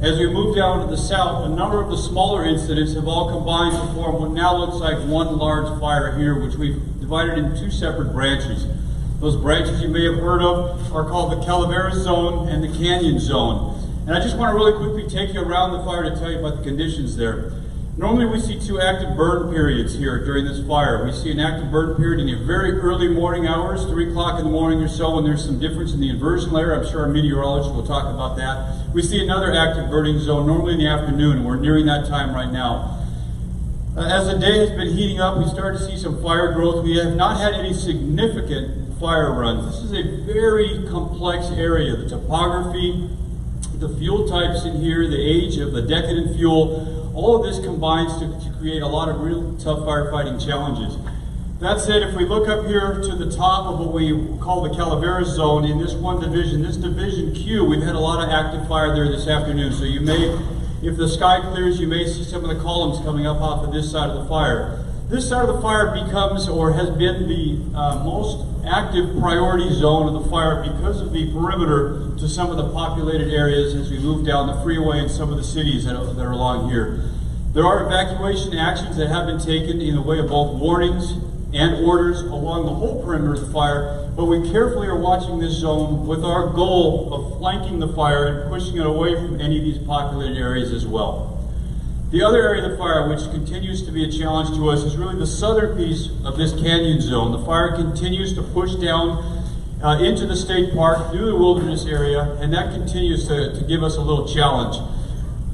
As we move down to the south, a number of the smaller incidents have all combined to form what now looks like one large fire here, which we've divided into two separate branches. Those branches you may have heard of are called the Calaveras Zone and the Canyon Zone. And I just want to really quickly take you around the fire to tell you about the conditions there. Normally we see two active burn periods here during this fire. We see an active burn period in the very early morning hours, 3 o'clock in the morning or so, when there's some difference in the inversion layer. I'm sure our meteorologist will talk about that. We see another active burning zone normally in the afternoon. We're nearing that time right now. As the day has been heating up, we start to see some fire growth. We have not had any significant fire runs. This is a very complex area. The topography, the fuel types in here, the age of the decadent fuel, all of this combines to create a lot of real tough firefighting challenges. That said, if we look up here to the top of what we call the Calaveras Zone in this one division, this division Q, we've had a lot of active fire there this afternoon. So you may, if the sky clears, you may see some of the columns coming up off of this side of the fire. This side of the fire becomes, or has been, the most active priority zone of the fire because of the perimeter to some of the populated areas as we move down the freeway and some of the cities that are along here. There are evacuation actions that have been taken in the way of both warnings and orders along the whole perimeter of the fire, but we carefully are watching this zone with our goal of flanking the fire and pushing it away from any of these populated areas as well. The other area of the fire, which continues to be a challenge to us, is really the southern piece of this canyon zone. The fire continues to push down into the state park through the wilderness area, and that continues to give us a little challenge.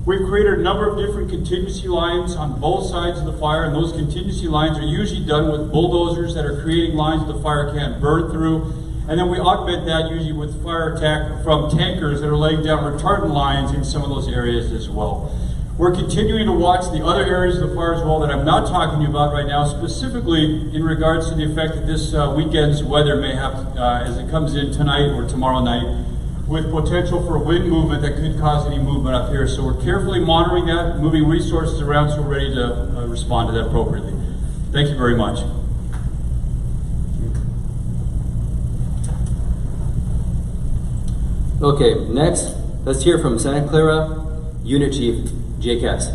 We've created a number of different contingency lines on both sides of the fire, and those contingency lines are usually done with bulldozers that are creating lines that the fire can't burn through. And then we augment that usually with fire attack from tankers that are laying down retardant lines in some of those areas as well. We're continuing to watch the other areas of the fire as well that I'm not talking to you about right now, specifically in regards to the effect that this weekend's weather may have as it comes in tonight or tomorrow night, with potential for wind movement that could cause any movement up here. So we're carefully monitoring that, moving resources around so we're ready to respond to that appropriately. Thank you very much. Okay, next, let's hear from Santa Clara Unit Chief Jake Hess.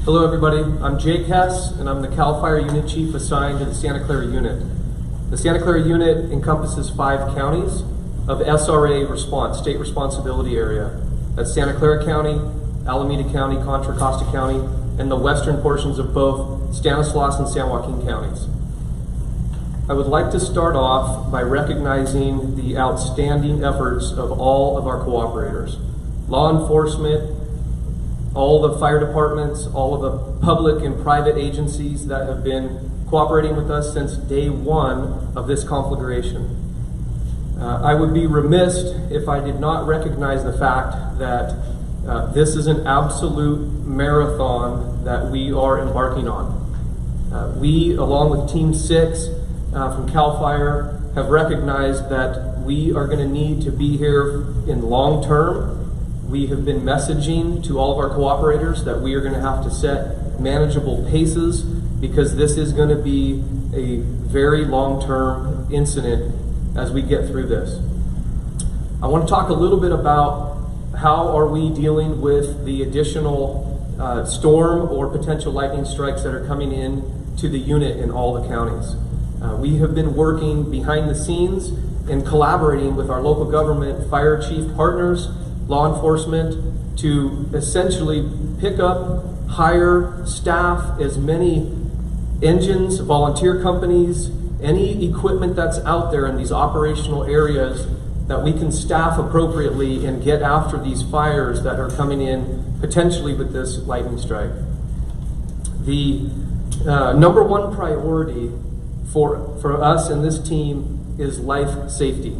Hello everybody, I'm Jake Hess and I'm the CAL FIRE Unit Chief assigned to the Santa Clara Unit. The Santa Clara Unit encompasses 5 counties of SRA response, state responsibility area. That's Santa Clara County, Alameda County, Contra Costa County, and the western portions of both Stanislaus and San Joaquin counties. I would like to start off by recognizing the outstanding efforts of all of our cooperators. Law enforcement, all the fire departments, all of the public and private agencies that have been cooperating with us since day one of this conflagration. I would be remiss if I did not recognize the fact that this is an absolute marathon that we are embarking on. We, along with Team 6, from CAL FIRE, have recognized that we are going to need to be here in long term. We have been messaging to all of our cooperators that we are going to have to set manageable paces because this is going to be a very long-term incident as we get through this. I want to talk a little bit about how are we dealing with the additional storm or potential lightning strikes that are coming in to the unit in all the counties. We have been working behind the scenes and collaborating with our local government fire chief partners, law enforcement, to essentially pick up, hire, staff as many engines, volunteer companies, any equipment that's out there in these operational areas that we can staff appropriately and get after these fires that are coming in potentially with this lightning strike. The number one priority for us and this team is life safety.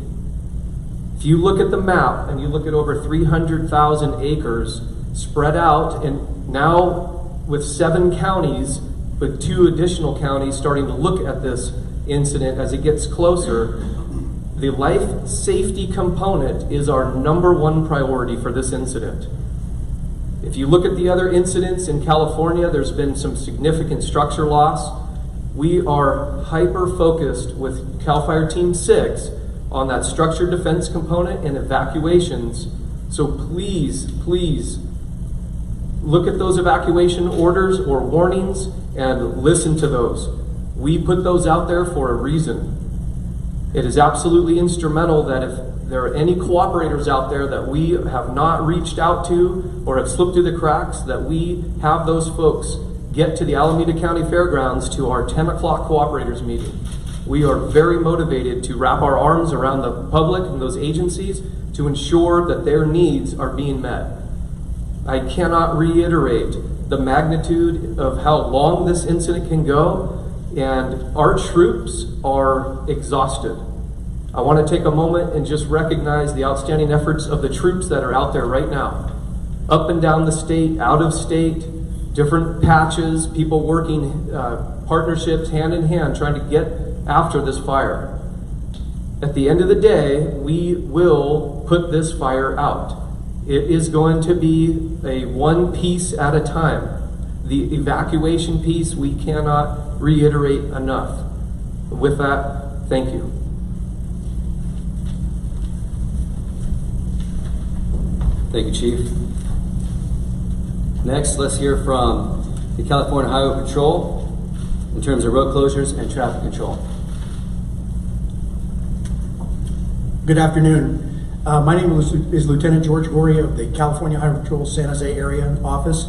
If you look at the map and you look at over 300,000 acres spread out, and now with 7 counties, with 2 additional counties starting to look at this incident as it gets closer, the life safety component is our number one priority for this incident. If you look at the other incidents in California, there's been some significant structure loss. We are hyper-focused with CAL FIRE Team 6 on that structured defense component and evacuations. So please, please look at those evacuation orders or warnings and listen to those. We put those out there for a reason. It is absolutely instrumental that if there are any cooperators out there that we have not reached out to or have slipped through the cracks, that we have those folks get to the Alameda County Fairgrounds to our 10 o'clock cooperators meeting. We are very motivated to wrap our arms around the public and those agencies to ensure that their needs are being met. I cannot reiterate the magnitude of how long this incident can go, and our troops are exhausted. I want to take a moment and just recognize the outstanding efforts of the troops that are out there right now, up and down the state, out of state, different patches, people working partnerships hand in hand, trying to get after this fire. At the end of the day, we will put this fire out. It is going to be a one piece at a time. The evacuation piece, we cannot reiterate enough. With that, thank you. Thank you, Chief. Next, let's hear from the California Highway Patrol in terms of road closures and traffic control. Good afternoon. My name is Lieutenant George Gorey of the California Highway Patrol San Jose area office,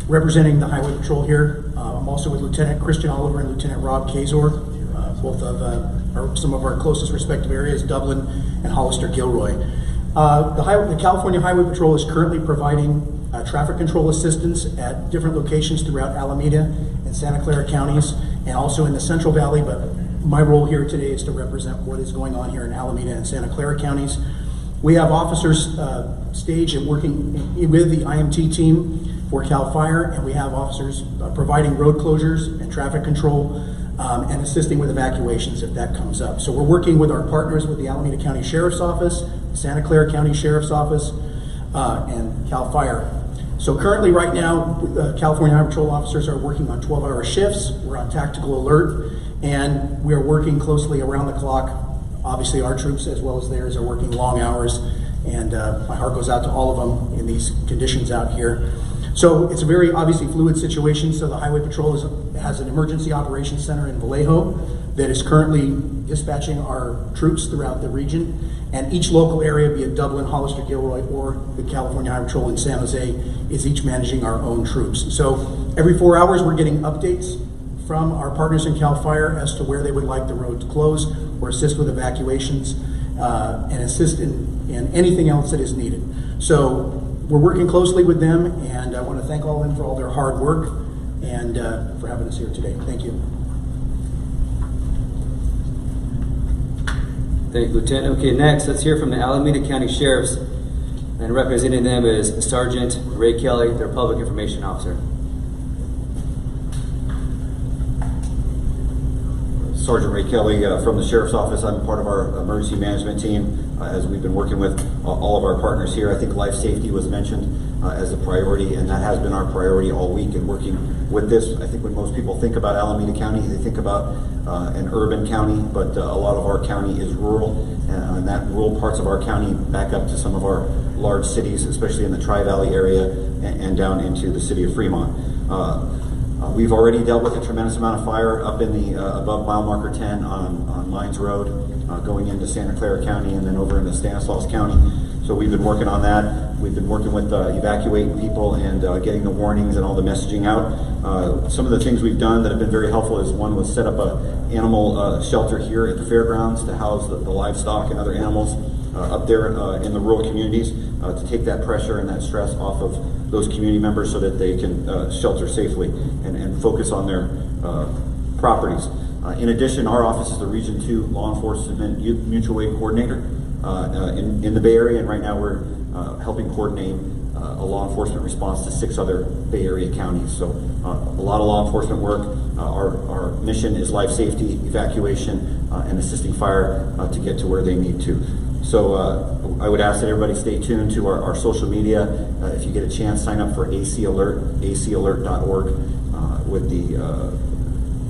representing the Highway Patrol here. I'm also with Lieutenant Christian Oliver and Lieutenant Rob Kazor, both of some of our closest respective areas, Dublin and Hollister-Gilroy. The California Highway Patrol is currently providing traffic control assistance at different locations throughout Alameda and Santa Clara counties, and also in the Central Valley, but my role here today is to represent what is going on here in Alameda and Santa Clara counties. We have officers staged and working with the IMT team for CAL FIRE, and we have officers providing road closures and traffic control and assisting with evacuations if that comes up. So we're working with our partners with the Alameda County Sheriff's Office, the Santa Clara County Sheriff's Office, and CAL FIRE. So currently right now, California Highway Patrol officers are working on 12-hour shifts. We're on tactical alert, and we are working closely around the clock. Obviously our troops as well as theirs are working long hours, and my heart goes out to all of them in these conditions out here. So it's a very obviously fluid situation. So the Highway Patrol has an emergency operations center in Vallejo that is currently dispatching our troops throughout the region. And each local area, be it Dublin, Hollister-Gilroy, or the California Highway Patrol in San Jose, is each managing our own troops. So every 4 hours, we're getting updates from our partners in CAL FIRE as to where they would like the road to close or assist with evacuations and assist in anything else that is needed. So we're working closely with them, and I want to thank all of them for all their hard work and for having us here today. Thank you. Thank you, Lieutenant. Okay, next, let's hear from the Alameda County Sheriffs, and representing them is Sergeant Ray Kelly, their Public Information Officer. Sergeant Ray Kelly from the Sheriff's Office. I'm part of our emergency management team as we've been working with all of our partners here. I think life safety was mentioned as a priority, and that has been our priority all week in working with this. I think when most people think about Alameda County, they think about an urban county, but a lot of our county is rural, and that rural parts of our county back up to some of our large cities, especially in the Tri-Valley area and down into the city of Fremont. We've already dealt with a tremendous amount of fire up in the above mile marker 10 on Mines Road, going into Santa Clara County and then over into Stanislaus County. So we've been working on that. We've been working with evacuating people and getting the warnings and all the messaging out. Some of the things we've done that have been very helpful is one was set up an animal shelter here at the fairgrounds to house the livestock and other animals up there in the rural communities to take that pressure and that stress off of those community members so that they can shelter safely and focus on their properties. In addition, our office is the Region 2 Law Enforcement Mutual Aid Coordinator in the Bay Area, and right now we're helping coordinate a law enforcement response to 6 other Bay Area counties. So a lot of law enforcement work. Our mission is life safety, evacuation, and assisting fire to get to where they need to. So I would ask that everybody stay tuned to our social media. If you get a chance, sign up for AC Alert, acalert.org with the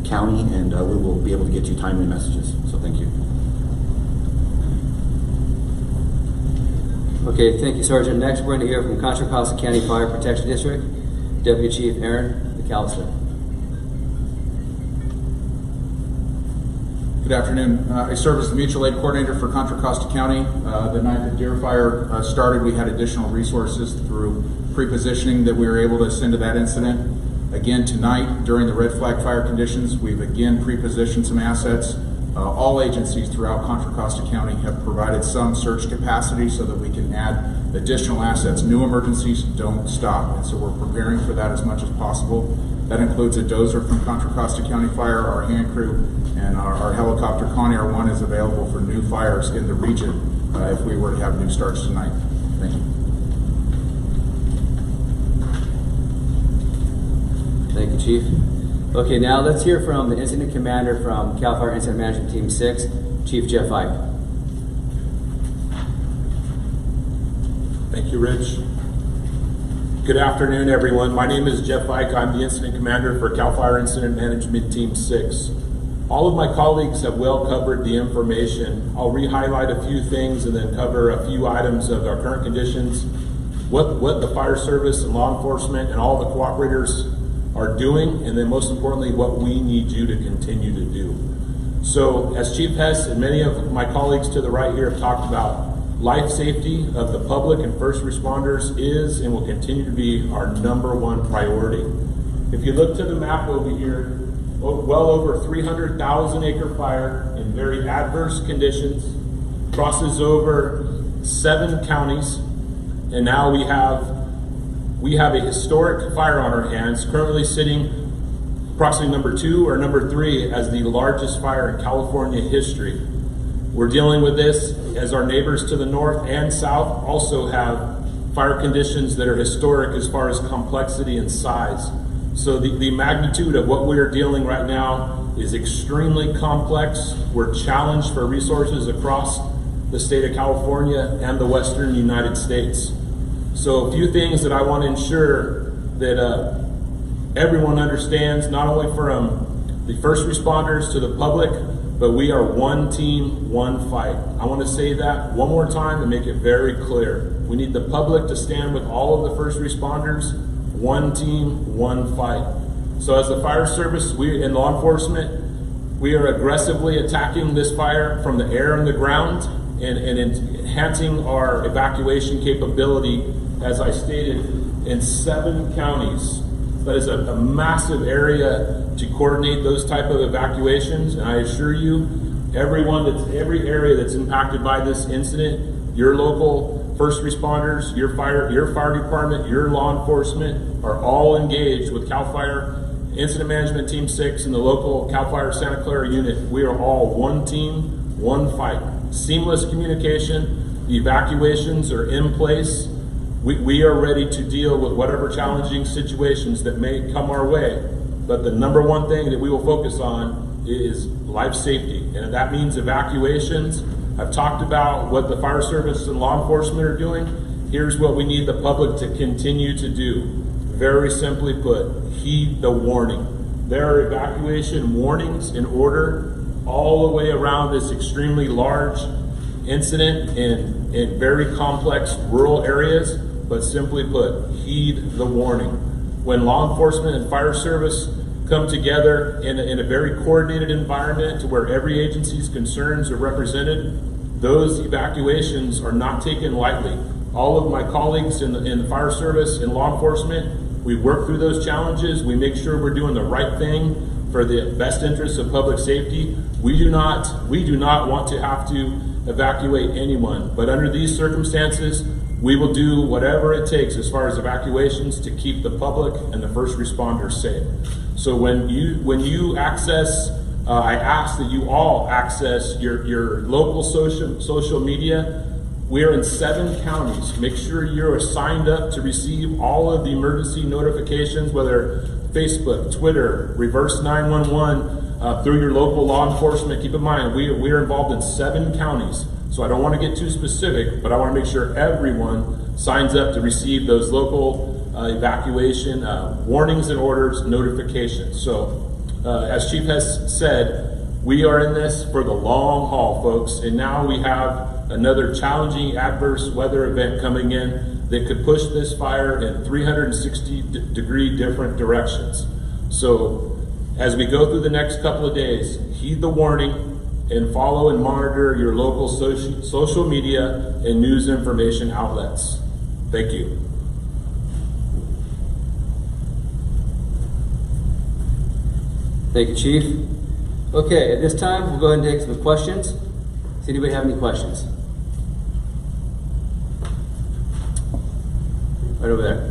county, and we will be able to get you timely messages. So thank you. Okay, thank you, Sergeant. Next, we're going to hear from Contra Costa County Fire Protection District, Deputy Chief Aaron McAllister. Good afternoon. I serve as the mutual aid coordinator for Contra Costa County. The night the Deer Fire started, we had additional resources through pre-positioning that we were able to send to that incident. Again, tonight, during the red flag fire conditions, we've again pre-positioned some assets. All agencies throughout Contra Costa County have provided some surge capacity so that we can add additional assets. New emergencies don't stop, and so we're preparing for that as much as possible. That includes a dozer from Contra Costa County Fire, our hand crew, and our helicopter Conair 1 is available for new fires in the region if we were to have new starts tonight. Thank you. Thank you, Chief. Okay, now let's hear from the Incident Commander from CAL FIRE Incident Management Team 6, Chief Jeff Ike. Thank you, Rich. Good afternoon, everyone. My name is Jeff Ike. I'm the Incident Commander for CAL FIRE Incident Management Team 6. All of my colleagues have well covered the information. I'll re-highlight a few things and then cover a few items of our current conditions, what the fire service and law enforcement and all the cooperators are doing, and then most importantly, what we need you to continue to do. So as Chief Hess and many of my colleagues to the right here have talked about, life safety of the public and first responders is and will continue to be our #1 priority. If you look to the map over here, well over 300,000 acre fire in very adverse conditions, crosses over 7 counties, and now we have a historic fire on our hands, currently sitting approximately #2 or #3 as the largest fire in California history. We're dealing with this as our neighbors to the north and south also have fire conditions that are historic as far as complexity and size. So the magnitude of what we are dealing right now is extremely complex. We're challenged for resources across the state of California and the western United States. So a few things that I want to ensure that everyone understands, not only from the first responders to the public, but we are one team, one fight. I want to say that one more time and make it very clear. We need the public to stand with all of the first responders, one team, one fight. So as the fire service and law enforcement, we are aggressively attacking this fire from the air and the ground and enhancing our evacuation capability, as I stated, in 7 counties. That is a massive area to coordinate those type of evacuations, and I assure you, every area that's impacted by this incident, your local first responders, your fire department, your law enforcement are all engaged with CAL FIRE Incident Management Team 6 and the local CAL FIRE Santa Clara unit. We are all one team, one fight. Seamless communication, the evacuations are in place. We are ready to deal with whatever challenging situations that may come our way. But the #1 thing that we will focus on is life safety. And if that means evacuations, I've talked about what the fire service and law enforcement are doing. Here's what we need the public to continue to do. Very simply put, heed the warning. There are evacuation warnings in order all the way around this extremely large incident in very complex rural areas, but simply put, heed the warning. When law enforcement and fire service come together in a very coordinated environment to where every agency's concerns are represented, those evacuations are not taken lightly. All of my colleagues in the fire service and law enforcement, we work through those challenges. We make sure we're doing the right thing for the best interests of public safety. We do not want to have to evacuate anyone, but under these circumstances, we will do whatever it takes as far as evacuations to keep the public and the first responders safe. So when you access, I ask that you all access your local social media. We are in 7 counties. Make sure you're signed up to receive all of the emergency notifications, whether Facebook, Twitter, reverse 911, through your local law enforcement. Keep in mind, we are involved in 7 counties. So I don't want to get too specific, but I want to make sure everyone signs up to receive those local evacuation warnings and orders notifications. So as Chief has said, we are in this for the long haul, folks, and now we have another challenging adverse weather event coming in that could push this fire in 360-degree different directions. So as we go through the next couple of days, heed the warning and follow and monitor your local social media and news information outlets. Thank you. Thank you, Chief. Okay, at this time, we'll go ahead and take some questions. Does anybody have any questions? Right over there.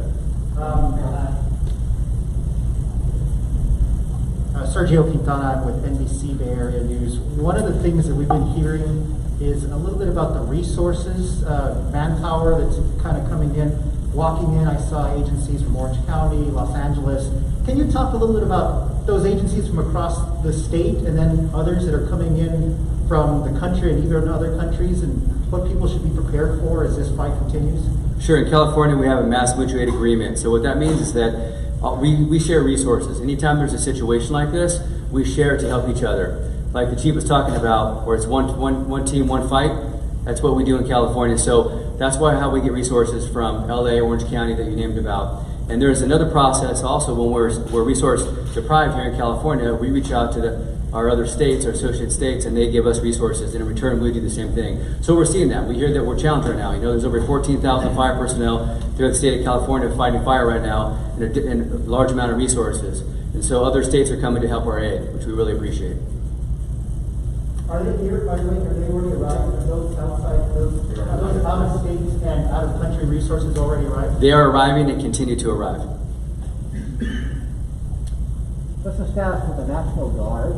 Sergio Quintana with NBC Bay Area News. One of the things that we've been hearing is a little bit about the resources, manpower that's kind of coming in. Walking in, I saw agencies from Orange County, Los Angeles. Can you talk a little bit about those agencies from across the state and then others that are coming in from the country and either in other countries, and what people should be prepared for as this fight continues? Sure, in California we have a mass mutual aid agreement. So what that means is that we share resources. Anytime there's a situation like this, we share to help each other. Like the Chief was talking about, where it's one team, one fight, that's what we do in California. So that's how we get resources from LA, Orange County that you named about. And there's another process also when we're resource deprived here in California. We reach out to our other states, our associate states, and they give us resources. And in return, we do the same thing. So we're seeing that. We hear that we're challenged right now. You know, there's over 14,000 fire personnel throughout the state of California fighting fire right now, and a large amount of resources. And so other states are coming to help our aid, which we really appreciate. Are they here, by the way, are they already arrived? Are those out of states and out of country resources already arrived? They are arriving and continue to arrive. What's the status with the National Guard?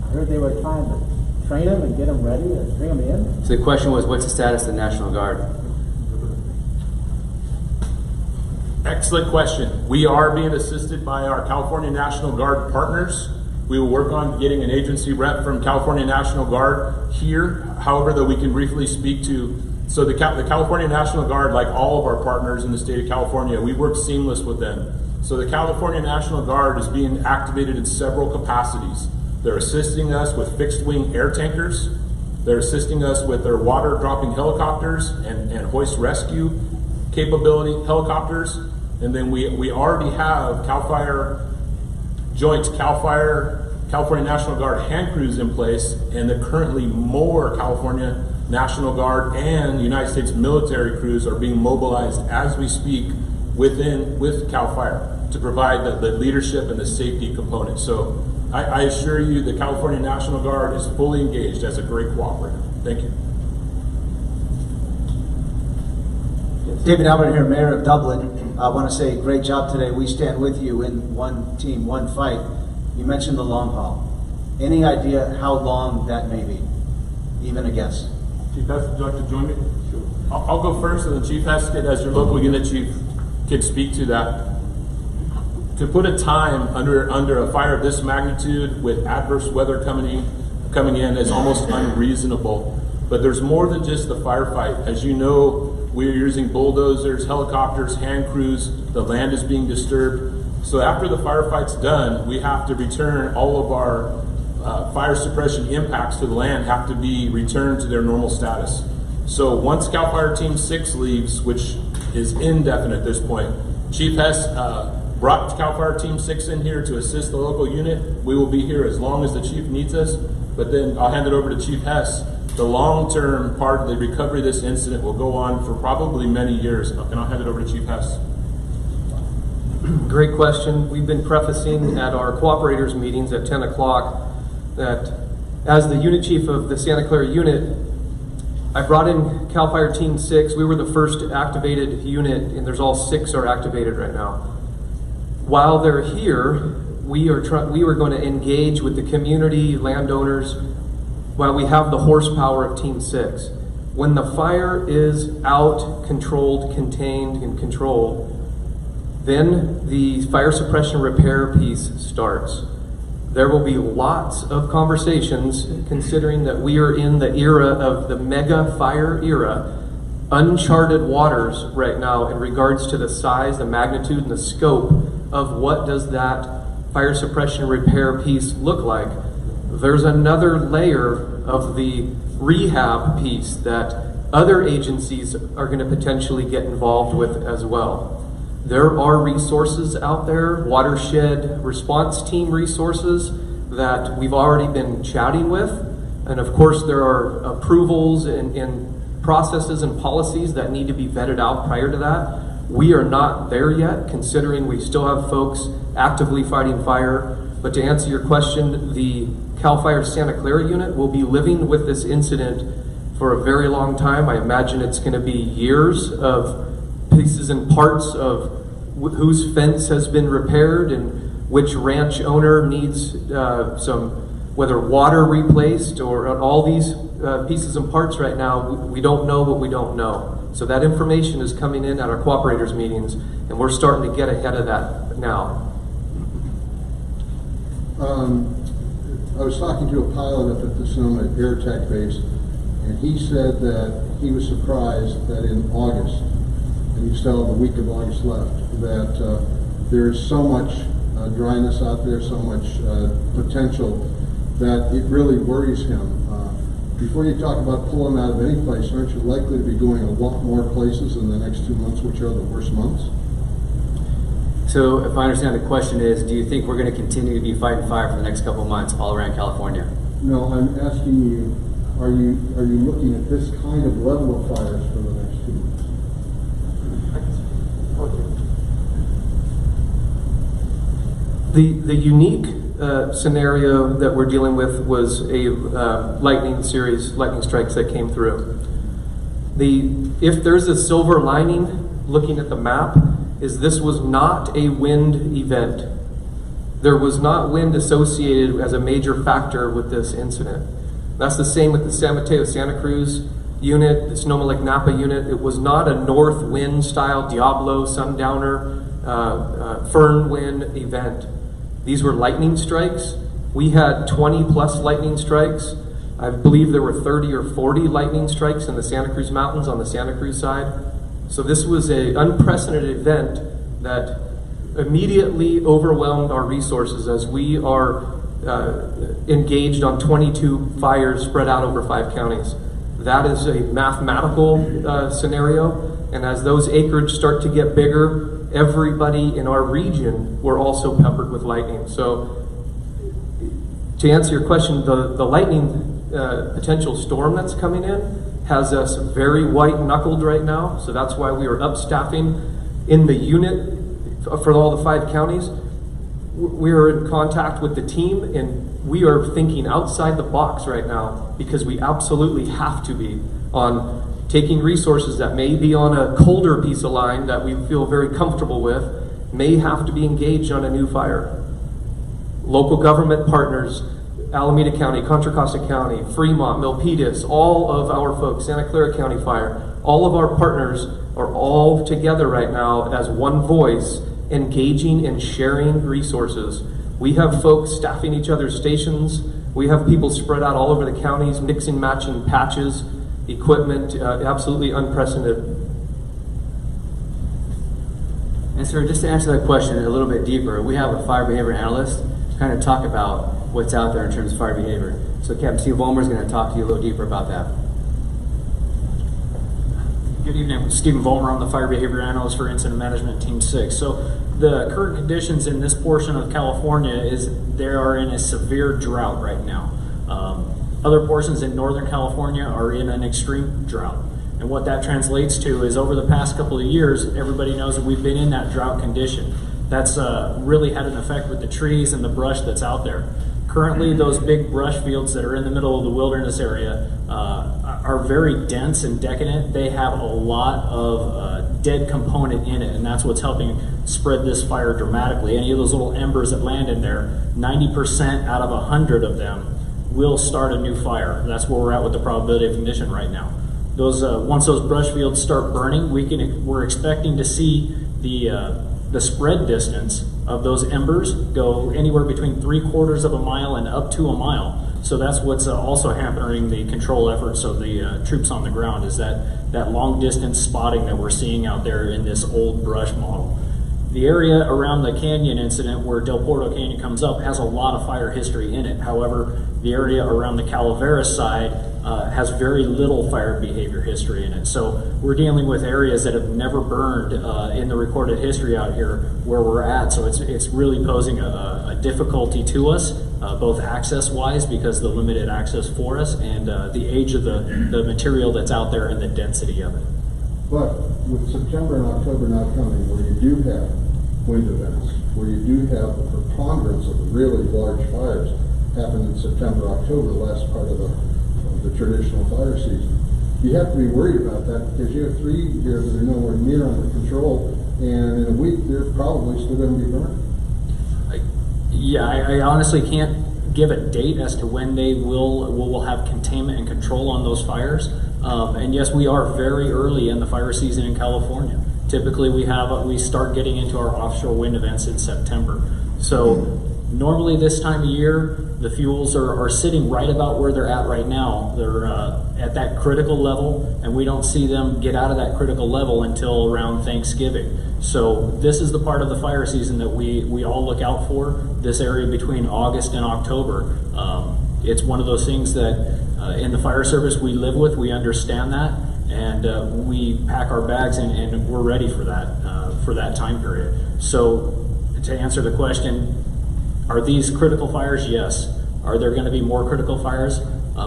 I heard they were trying to train them and get them ready and bring them in. So the question was, what's the status of the National Guard? Excellent question. We are being assisted by our California National Guard partners. We will work on getting an agency rep from California National Guard here. However, that we can briefly speak to, so the California National Guard, like all of our partners in the state of California, we work seamless with them. So the California National Guard is being activated in several capacities. They're assisting us with fixed wing air tankers. They're assisting us with their water dropping helicopters and hoist rescue capability helicopters. And then we already have California National Guard hand crews in place, and there currently more California National Guard and United States military crews are being mobilized as we speak with CAL FIRE to provide the leadership and the safety component. So I assure you the California National Guard is fully engaged as a great cooperator. Thank you. David Albert here, Mayor of Dublin. I want to say great job today. We stand with you in one team, one fight. You mentioned the long haul. Any idea how long that may be? Even a guess? Chief Hess, would you like to join me? Sure. I'll go first, and then Chief Hess, as your local unit chief, could speak to that. To put a time under a fire of this magnitude with adverse weather coming in is almost unreasonable. But there's more than just the firefight. As you know, we're using bulldozers, helicopters, hand crews. The land is being disturbed. So after the firefight's done, we have to return all of our fire suppression impacts to the land have to be returned to their normal status. So once CAL FIRE Team 6 leaves, which is indefinite at this point, Chief Hess brought CAL FIRE Team 6 in here to assist the local unit. We will be here as long as the chief needs us, but then I'll hand it over to Chief Hess. The long-term part of the recovery of this incident will go on for probably many years, and I'll hand it over to Chief Hess. Great question. We've been prefacing at our cooperators meetings at 10 o'clock that as the unit chief of the Santa Clara unit, I brought in CAL FIRE Team 6. We were the first activated unit, and there's all 6 are activated right now. While they're here, we are going to engage with the community, landowners, while we have the horsepower of Team 6. When the fire is out, controlled, contained, and controlled, then the fire suppression repair piece starts. There will be lots of conversations, considering that we are in the era of the mega fire era, uncharted waters right now in regards to the size, the magnitude, and the scope of what does that fire suppression repair piece look like. There's another layer of the rehab piece that other agencies are going to potentially get involved with as well. There are resources out there, watershed response team resources that we've already been chatting with. And of course, there are approvals and processes and policies that need to be vetted out prior to that. We are not there yet, considering we still have folks actively fighting fire. But to answer your question, the CAL FIRE Santa Clara unit will be living with this incident for a very long time. I imagine it's going to be years of pieces and parts of whose fence has been repaired and which ranch owner needs whether water replaced or all these pieces and parts right now. We don't know what we don't know. So that information is coming in at our cooperators meetings, and we're starting to get ahead of that now. I was talking to a pilot up at the Sonoma Air Tech base, and he said that he was surprised that in August, and you still have a week of August left, that there's so much dryness out there, so much potential, that it really worries him. Before you talk about pulling out of any place, aren't you likely to be going a lot more places in the next 2 months, which are the worst months? So if I understand the question is, do you think we're going to continue to be fighting fire for the next couple of months all around California? No, I'm asking you, are you looking at this kind of level of fires for the next 2 months? The unique scenario that we're dealing with was a lightning strikes that came through. If there's a silver lining looking at the map, is this was not a wind event. There was not wind associated as a major factor with this incident. That's the same with the San Mateo Santa Cruz unit, the Sonoma Lake Napa unit. It was not a north wind style Diablo, Sundowner, Fern wind event. These were lightning strikes. We had 20 plus lightning strikes. I believe there were 30 or 40 lightning strikes in the Santa Cruz Mountains on the Santa Cruz side. So this was an unprecedented event that immediately overwhelmed our resources as we are engaged on 22 fires spread out over 5 counties. That is a mathematical scenario, and as those acreage start to get bigger, everybody in our region were also peppered with lightning. So to answer your question, the lightning potential storm that's coming in has us very white-knuckled right now, so that's why we are upstaffing in the unit for all the 5 counties. We are in contact with the team, and we are thinking outside the box right now because we absolutely have to be on taking resources that may be on a colder piece of line that we feel very comfortable with, may have to be engaged on a new fire. Local government partners, Alameda County, Contra Costa County, Fremont, Milpitas, all of our folks, Santa Clara County Fire, all of our partners are all together right now as one voice, engaging and sharing resources. We have folks staffing each other's stations. We have people spread out all over the counties, mixing, matching patches, equipment, absolutely unprecedented. And sir, just to answer that question a little bit deeper, we have a fire behavior analyst to kind of talk about what's out there in terms of fire behavior. So Captain Steve Vollmer is going to talk to you a little deeper about that. Good evening, Stephen Vollmer. I'm the Fire Behavior Analyst for Incident Management Team 6. So the current conditions in this portion of California is they are in a severe drought right now. Other portions in Northern California are in an extreme drought. And what that translates to is over the past couple of years, everybody knows that we've been in that drought condition. That's really had an effect with the trees and the brush that's out there. Currently, those big brush fields that are in the middle of the wilderness area are very dense and decadent. They have a lot of dead component in it, and that's what's helping spread this fire dramatically. Any of those little embers that land in there, 90% out of 100 of them will start a new fire. That's where we're at with the probability of ignition right now. Those once those brush fields start burning, we're expecting to see the spread distance of those embers go anywhere between 3/4 of a mile and up to a mile. So that's what's also hampering the control efforts of the troops on the ground, is that long distance spotting that we're seeing out there in this old brush model. The area around the canyon incident where Del Porto Canyon comes up has a lot of fire history in it. However, the area around the Calaveras side has very little fire behavior history in it. So we're dealing with areas that have never burned in the recorded history out here where we're at. So it's really posing a difficulty to us, both access-wise because the limited access for us and the age of the material that's out there and the density of it. But with September and October now coming, where you do have wind events, where you do have the preponderance of really large fires happen in September, October, the last part of the traditional fire season, you have to be worried about that because you have 3 here that are nowhere near under control, and in a week they're probably still going to be burned. I honestly can't give a date as to when they will have containment and control on those fires. And yes, we are very early in the fire season in California. Typically, we start getting into our offshore wind events in September. So normally this time of year, the fuels are sitting right about where they're at right now. They're at that critical level, and we don't see them get out of that critical level until around Thanksgiving. So this is the part of the fire season that we all look out for, this area between August and October. It's one of those things that in the fire service we live with, we understand that, and we pack our bags and we're ready for that time period. So to answer the question, are these critical fires? Yes. Are there going to be more critical fires?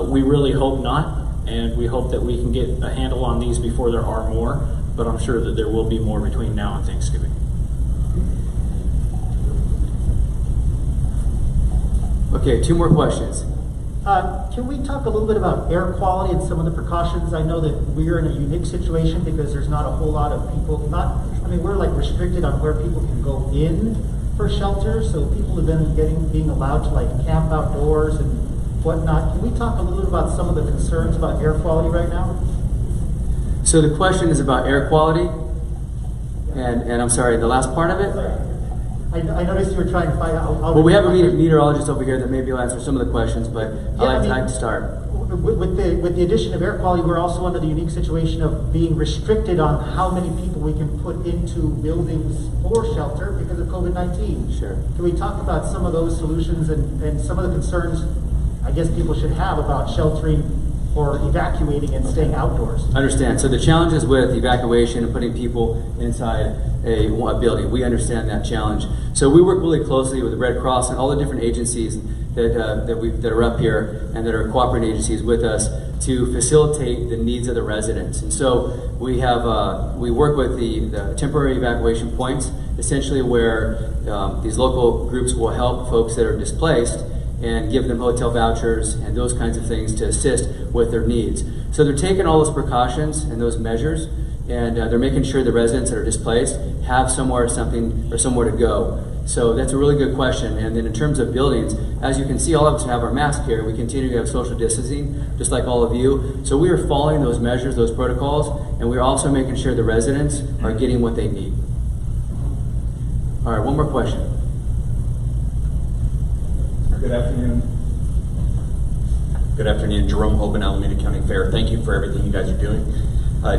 We really hope not, and we hope that we can get a handle on these before there are more, but I'm sure that there will be more between now and Thanksgiving. Okay, 2 more questions. Can we talk a little bit about air quality and some of the precautions? I know that we're in a unique situation because there's not a whole lot of people, we're like restricted on where people can go in for shelter, so people have been being allowed to like camp outdoors and whatnot. Can we talk a little bit about some of the concerns about air quality right now? So the question is about air quality, and I'm sorry, the last part of it? I noticed you were trying to find out. Well, we have a meteorologist over here that maybe will answer some of the questions, but I'd like to start. With the addition of air quality, we're also under the unique situation of being restricted on how many people we can put into buildings for shelter because of COVID-19. Sure. Can we talk about some of those solutions and some of the concerns I guess people should have about sheltering or evacuating and staying outdoors? Understand. So the challenges with evacuation and putting people inside a building, we understand that challenge. So we work really closely with the Red Cross and all the different agencies that are up here and that are cooperating agencies with us to facilitate the needs of the residents. And so we work with the temporary evacuation points, essentially where these local groups will help folks that are displaced and give them hotel vouchers and those kinds of things to assist with their needs. So they're taking all those precautions and those measures, and they're making sure the residents that are displaced have somewhere to go. So that's a really good question. And then in terms of buildings, as you can see, all of us have our mask here. We continue to have social distancing, just like all of you. So we are following those measures, those protocols, and we're also making sure the residents are getting what they need. All right, one more question. Good afternoon. Good afternoon, Jerome Hoban, Alameda County Fair. Thank you for everything you guys are doing.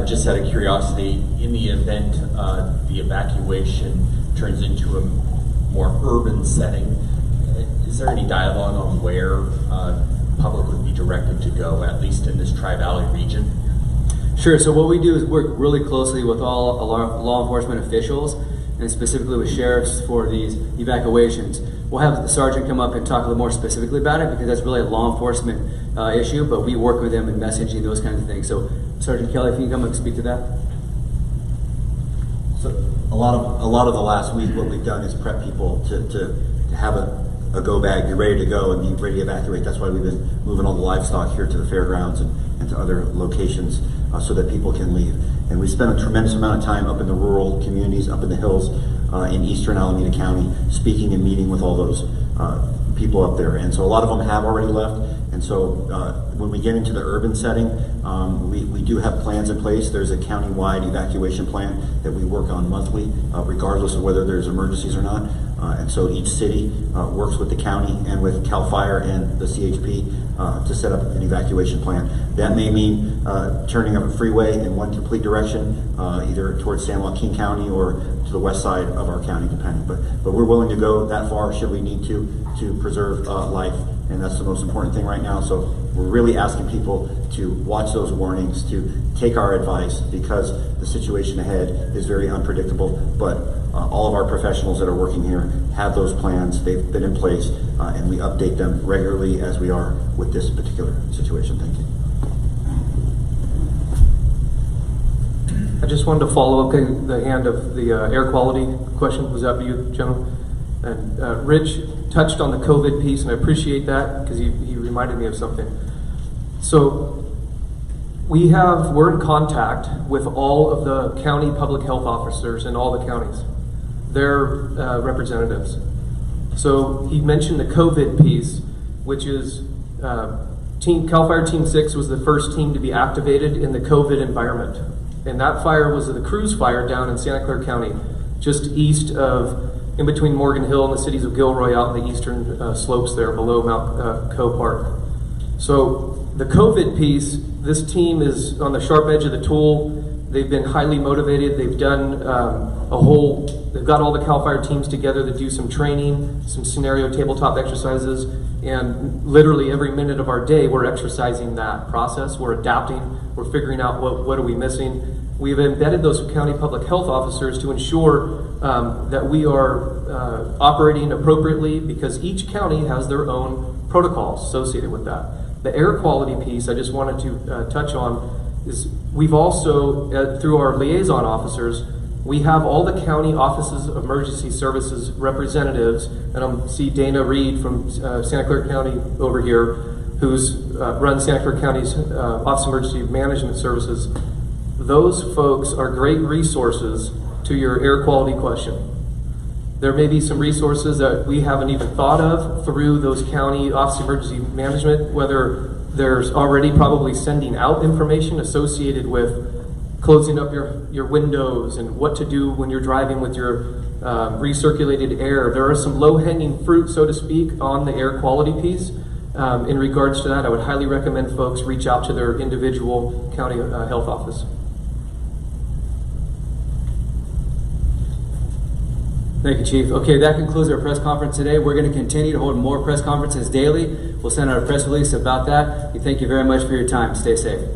Just out of curiosity, in the event the evacuation turns into a more urban setting, is there any dialogue on where public would be directed to go, at least in this Tri-Valley region? Sure. So what we do is work really closely with all law enforcement officials, and specifically with sheriffs for these evacuations. We'll have the sergeant come up and talk a little more specifically about it because that's really a law enforcement issue, but we work with them in messaging, those kinds of things. So Sergeant Kelly, if you can come up and speak to that. So a lot of the last week, what we've done is prep people to have a go bag, be ready to go and be ready to evacuate. That's why we've been moving all the livestock here to the fairgrounds and to other locations so that people can leave. And we spent a tremendous amount of time up in the rural communities, up in the hills in eastern Alameda County, speaking and meeting with all those people up there. And so a lot of them have already left. And so when we get into the urban setting, we do have plans in place. There's a county-wide evacuation plan that we work on monthly, regardless of whether there's emergencies or not. And so each city works with the county and with CAL FIRE and the CHP to set up an evacuation plan. That may mean turning up a freeway in one complete direction, either towards San Joaquin County or to the west side of our county, depending. But we're willing to go that far should we need to preserve life. And that's the most important thing right now. So we're really asking people to watch those warnings, to take our advice, because the situation ahead is very unpredictable. But all of our professionals that are working here have those plans. They've been in place, and we update them regularly as we are with this particular situation. Thank you. I just wanted to follow up the hand of the air quality question. Was that for you, gentlemen? And Rich touched on the COVID piece, and I appreciate that because he reminded me of something. So we're in contact with all of the county public health officers in all the counties, their representatives. So he mentioned the COVID piece, which is CAL FIRE Team 6 was the first team to be activated in the COVID environment. And that fire was the cruise fire down in Santa Clara County, just east of, in between Morgan Hill and the cities of Gilroy, out in the eastern slopes there below Mount Coe Park. So the COVID piece, this team is on the sharp edge of the tool. They've been highly motivated. They've done they've got all the CAL FIRE teams together to do some training, some scenario tabletop exercises, and literally every minute of our day we're exercising that process. We're adapting, we're figuring out what are we missing. We've embedded those county public health officers to ensure that we are operating appropriately, because each county has their own protocols associated with that. The air quality piece I just wanted to touch on is we've also, through our liaison officers, we have all the county offices of emergency services representatives, and I see Dana Reed from Santa Clara County over here, who's runs Santa Clara County's Office of Emergency Management Services. Those folks are great resources to your air quality question. There may be some resources that we haven't even thought of through those county Office of Emergency Management, whether there's already probably sending out information associated with closing up your windows and what to do when you're driving with your recirculated air. There are some low-hanging fruit, so to speak, on the air quality piece. In regards to that, I would highly recommend folks reach out to their individual county health office. Thank you, Chief. Okay, that concludes our press conference today. We're going to continue to hold more press conferences daily. We'll send out a press release about that. We thank you very much for your time. Stay safe.